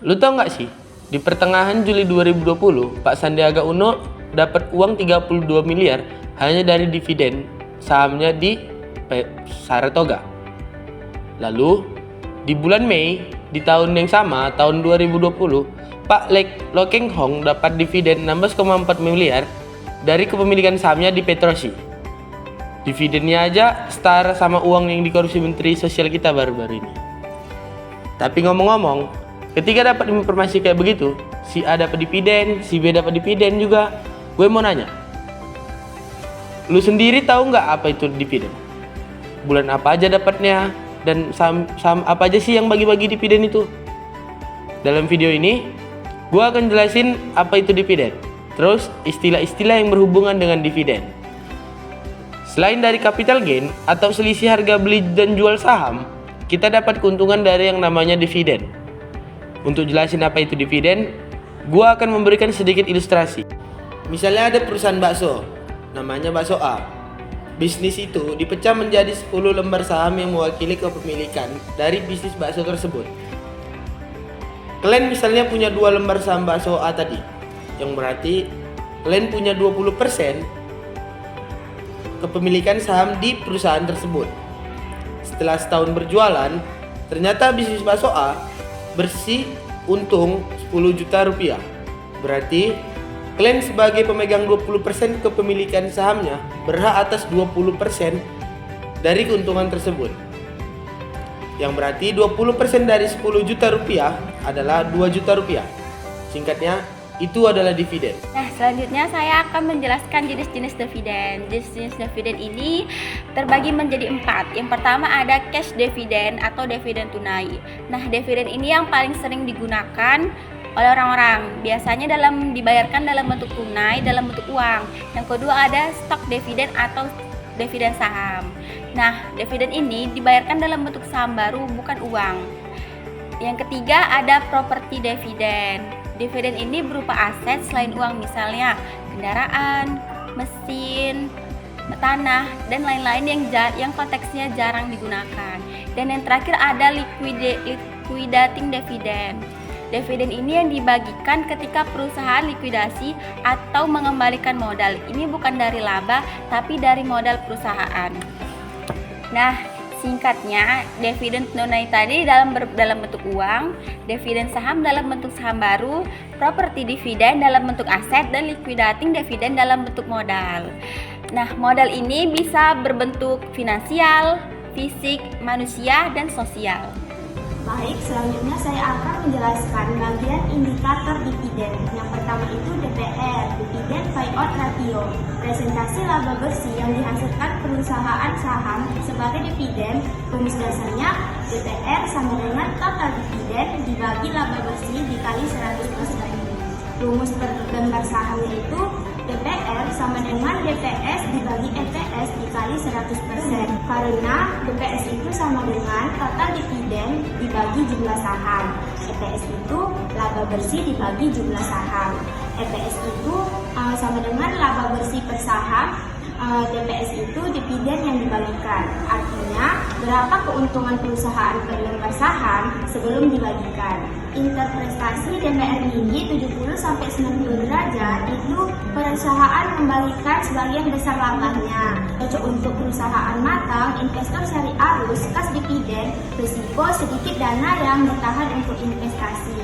Lu tau nggak sih, di pertengahan Juli 2020, Pak Sandiaga Uno dapat uang 32 miliar hanya dari dividen sahamnya di Saratoga. Lalu, di bulan Mei, di tahun yang sama, tahun 2020, Pak Lo Keng Hong dapat dividen 16,4 miliar dari kepemilikan sahamnya di Petrosi. Dividennya aja setara sama uang yang dikorupsi Menteri Sosial kita baru-baru ini. Tapi ngomong-ngomong, ketika dapat informasi kayak begitu, si A dapat dividen, si B dapat dividen juga, gue mau nanya, lu sendiri tahu nggak apa itu dividen? Bulan apa aja dapatnya? Dan saham apa aja sih yang bagi-bagi dividen itu? Dalam video ini, gue akan jelasin apa itu dividen, terus istilah-istilah yang berhubungan dengan dividen. Selain dari capital gain atau selisih harga beli dan jual saham, kita dapat keuntungan dari yang namanya dividen. Untuk jelasin apa itu dividen, gue akan memberikan sedikit ilustrasi. Misalnya ada perusahaan bakso, namanya bakso A. Bisnis itu dipecah menjadi 10 lembar saham yang mewakili kepemilikan dari bisnis bakso tersebut. Kalian misalnya punya 2 lembar saham bakso A tadi, yang berarti kalian punya 20% kepemilikan saham di perusahaan tersebut. Setelah setahun berjualan, ternyata bisnis bakso A bersih untung 10 juta rupiah. Berarti kalian sebagai pemegang 20% kepemilikan sahamnya berhak atas 20% dari keuntungan tersebut. Yang berarti 20% dari 10 juta rupiah adalah 2 juta rupiah. Singkatnya, itu adalah dividen. Nah, selanjutnya saya akan menjelaskan jenis-jenis dividen. Jenis-jenis dividen ini terbagi menjadi 4. Yang pertama ada cash dividen atau dividen tunai. Nah, dividen ini yang paling sering digunakan oleh orang-orang. Biasanya dibayarkan dalam bentuk tunai, dalam bentuk uang. Yang kedua ada stock dividen atau dividen saham. Nah, dividen ini dibayarkan dalam bentuk saham baru, bukan uang. Yang ketiga ada properti dividen. Dividen ini berupa aset selain uang, misalnya kendaraan, mesin, tanah, dan lain-lain yang konteksnya jarang digunakan. Dan yang terakhir ada liquidating dividend. Dividen ini yang dibagikan ketika perusahaan likuidasi atau mengembalikan modal. Ini bukan dari laba, tapi dari modal perusahaan. Nah, singkatnya, dividen tunai tadi dalam bentuk uang, dividen saham dalam bentuk saham baru, properti dividen dalam bentuk aset, dan liquidating dividen dalam bentuk modal. Nah, modal ini bisa berbentuk finansial, fisik, manusia, dan sosial. Baik, selanjutnya saya akan menjelaskan bagian indikator dividen. Yang pertama itu DPR, Dividen Payout Ratio, presentasi laba bersih yang dihasilkan perusahaan saham sebagai dividen. Rumus dasarnya DPR sama dengan total dividen dibagi laba bersih dikali 100%. Rumus per lembar sahamnya itu DPR sama dengan DPS dibagi EPS dikali 100%. Karena DPS itu sama dengan total dividen dibagi jumlah saham. EPS itu laba bersih dibagi jumlah saham. EPS itu sama dengan laba bersih per saham. DPS itu dividen yang dibagikan. Artinya berapa keuntungan perusahaan per lembar saham sebelum dibagikan. Interpretasi DPR ini 70-90 derajat itu perusahaan membagikan sebagian besar labanya. Cocok untuk perusahaan matang, investor cari arus, kas dividen, risiko sedikit dana yang bertahan untuk investasi.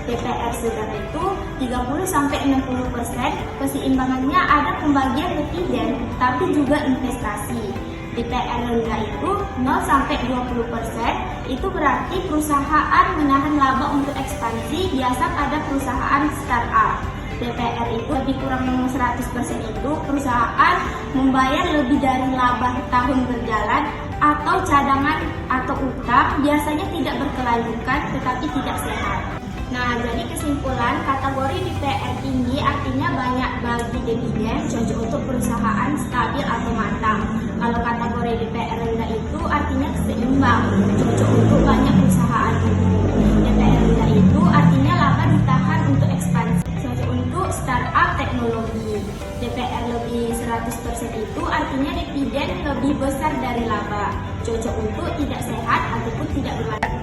DPR sedang itu 30-60%, keseimbangannya ada pembagian dividen tapi juga investasi. DPR rendah itu 0-20%, itu berarti perusahaan menahan laba untuk ekspansi, biasa pada perusahaan startup. DPR itu lebih kurang 100% itu perusahaan membayar lebih dari laba tahun berjalan atau cadangan atau utang, biasanya tidak berkelanjutan tetapi tidak sehat. Nah, jadi kesimpulan kategori DPR tinggi artinya banyak bagi dividen, cocok untuk perusahaan stabil atau matang. Kalau kategori DPR rendah itu artinya seimbang, cocok untuk banyak perusahaan. DPR rendah itu artinya laba ditahan untuk ekspansi, cocok untuk startup teknologi. DPR lebih 100% itu artinya dividen lebih besar dari laba, cocok untuk tidak sehat ataupun tidak bermanfaat.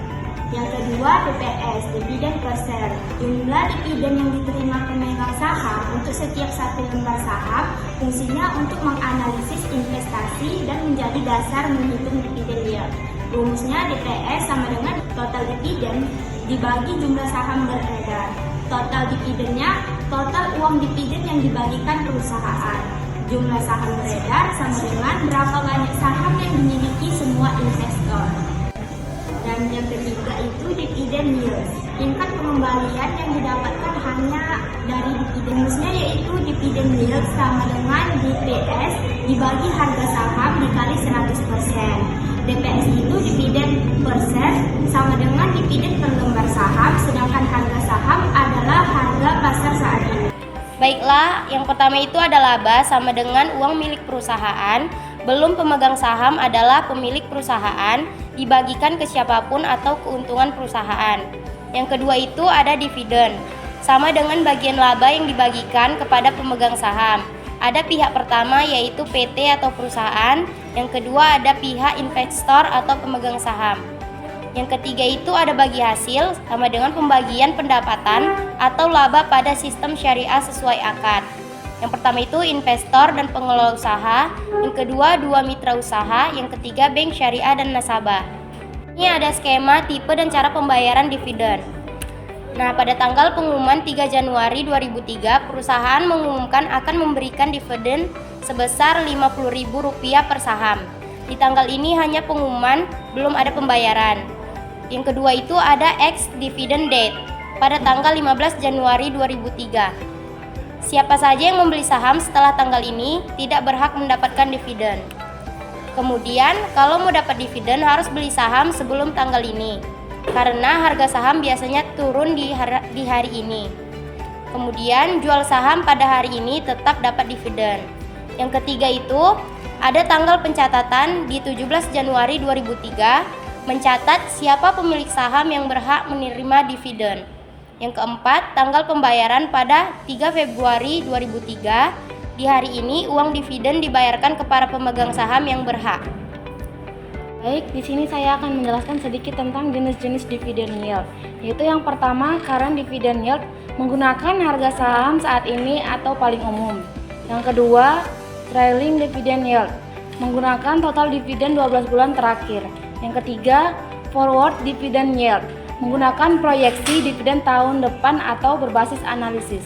Yang kedua, DPS, dividen per share. Jumlah dividen yang diterima pemegang saham untuk setiap satu lembar saham fungsinya untuk menganalisis investasi dan menjadi dasar menghitung dividen yield. Rumusnya DPS sama dengan total dividen dibagi jumlah saham beredar. Total dividennya total uang dividen yang dibagikan perusahaan. Jumlah saham beredar sama dengan berapa banyak saham yang dimiliki semua investor. Dan yang ketiga itu dividen yield. Tingkat pengembalian yang didapatkan hanya dari dividen. Rumusnya yaitu dividen yield sama dengan DPS dibagi harga saham dikali 100%. DPS itu dividen per share sama dengan dividen per lembar saham, sedangkan harga saham adalah harga pasar saat ini. Baiklah, yang pertama itu ada laba sama dengan uang milik perusahaan, belum pemegang saham adalah pemilik perusahaan, dibagikan ke siapapun atau keuntungan perusahaan. Yang kedua itu ada dividen, sama dengan bagian laba yang dibagikan kepada pemegang saham. Ada pihak pertama yaitu PT atau perusahaan, yang kedua ada pihak investor atau pemegang saham. Yang ketiga itu ada bagi hasil sama dengan pembagian pendapatan atau laba pada sistem syariah sesuai akad. Yang pertama itu investor dan pengelola usaha, yang kedua dua mitra usaha, yang ketiga bank syariah dan nasabah. Ini ada skema, tipe dan cara pembayaran dividen. Nah, pada tanggal pengumuman 3 Januari 2003, perusahaan mengumumkan akan memberikan dividen sebesar Rp50.000 per saham. Di tanggal ini hanya pengumuman, belum ada pembayaran. Yang kedua itu ada ex-dividend date pada tanggal 15 Januari 2003. Siapa saja yang membeli saham setelah tanggal ini tidak berhak mendapatkan dividen. Kemudian, kalau mau dapat dividen harus beli saham sebelum tanggal ini, karena harga saham biasanya turun di hari ini. Kemudian, jual saham pada hari ini tetap dapat dividen. Yang ketiga itu ada tanggal pencatatan di 17 Januari 2003, mencatat siapa pemilik saham yang berhak menerima dividen. Yang keempat, tanggal pembayaran pada 3 Februari 2003. Di hari ini uang dividen dibayarkan kepada pemegang saham yang berhak. Baik, di sini saya akan menjelaskan sedikit tentang jenis-jenis dividen yield. Yaitu yang pertama, current dividend yield, menggunakan harga saham saat ini atau paling umum. Yang kedua, trailing dividend yield, menggunakan total dividen 12 bulan terakhir. Yang ketiga, forward dividend yield, menggunakan proyeksi dividen tahun depan atau berbasis analisis.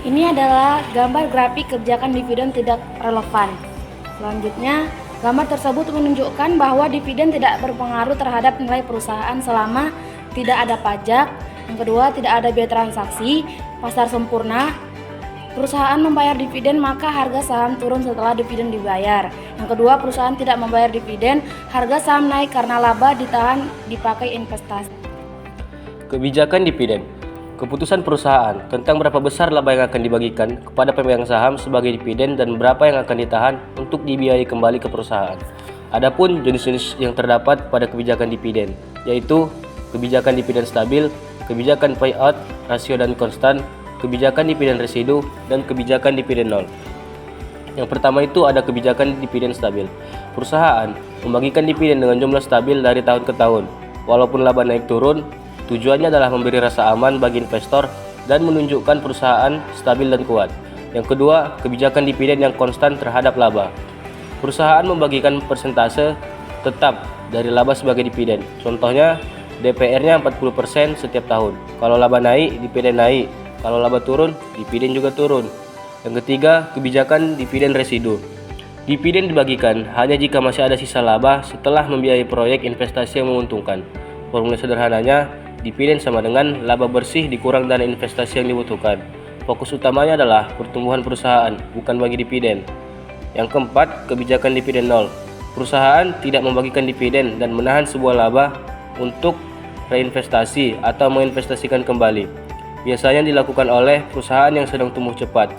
Ini adalah gambar grafik kebijakan dividen tidak relevan. Selanjutnya, gambar tersebut menunjukkan bahwa dividen tidak berpengaruh terhadap nilai perusahaan selama tidak ada pajak. Yang kedua, tidak ada biaya transaksi, pasar sempurna. Perusahaan membayar dividen maka harga saham turun setelah dividen dibayar. Yang kedua, perusahaan tidak membayar dividen, harga saham naik karena laba ditahan dipakai investasi. Kebijakan dividen. Keputusan perusahaan tentang berapa besar laba yang akan dibagikan kepada pemegang saham sebagai dividen dan berapa yang akan ditahan untuk dibiayai kembali ke perusahaan. Adapun jenis-jenis yang terdapat pada kebijakan dividen, yaitu kebijakan dividen stabil, kebijakan payout rasio dan konstan, kebijakan dividen residu, dan kebijakan dividen nol. Yang pertama itu ada kebijakan dividen stabil. Perusahaan membagikan dividen dengan jumlah stabil dari tahun ke tahun. Walaupun laba naik turun, tujuannya adalah memberi rasa aman bagi investor dan menunjukkan perusahaan stabil dan kuat. Yang kedua, kebijakan dividen yang konstan terhadap laba. Perusahaan membagikan persentase tetap dari laba sebagai dividen. Contohnya, DPR-nya 40% setiap tahun. Kalau laba naik, dividen naik. Kalau laba turun, dividen juga turun. Yang ketiga, kebijakan dividen residu. Dividen dibagikan hanya jika masih ada sisa laba setelah membiayai proyek investasi yang menguntungkan. Formula sederhananya, dividen sama dengan laba bersih dikurang dana investasi yang dibutuhkan. Fokus utamanya adalah pertumbuhan perusahaan, bukan bagi dividen. Yang keempat, kebijakan dividen nol. Perusahaan tidak membagikan dividen dan menahan sebuah laba untuk reinvestasi atau menginvestasikan kembali. Biasanya dilakukan oleh perusahaan yang sedang tumbuh cepat,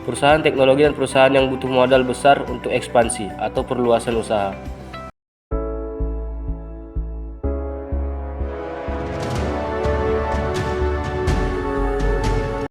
perusahaan teknologi dan perusahaan yang butuh modal besar untuk ekspansi atau perluasan usaha.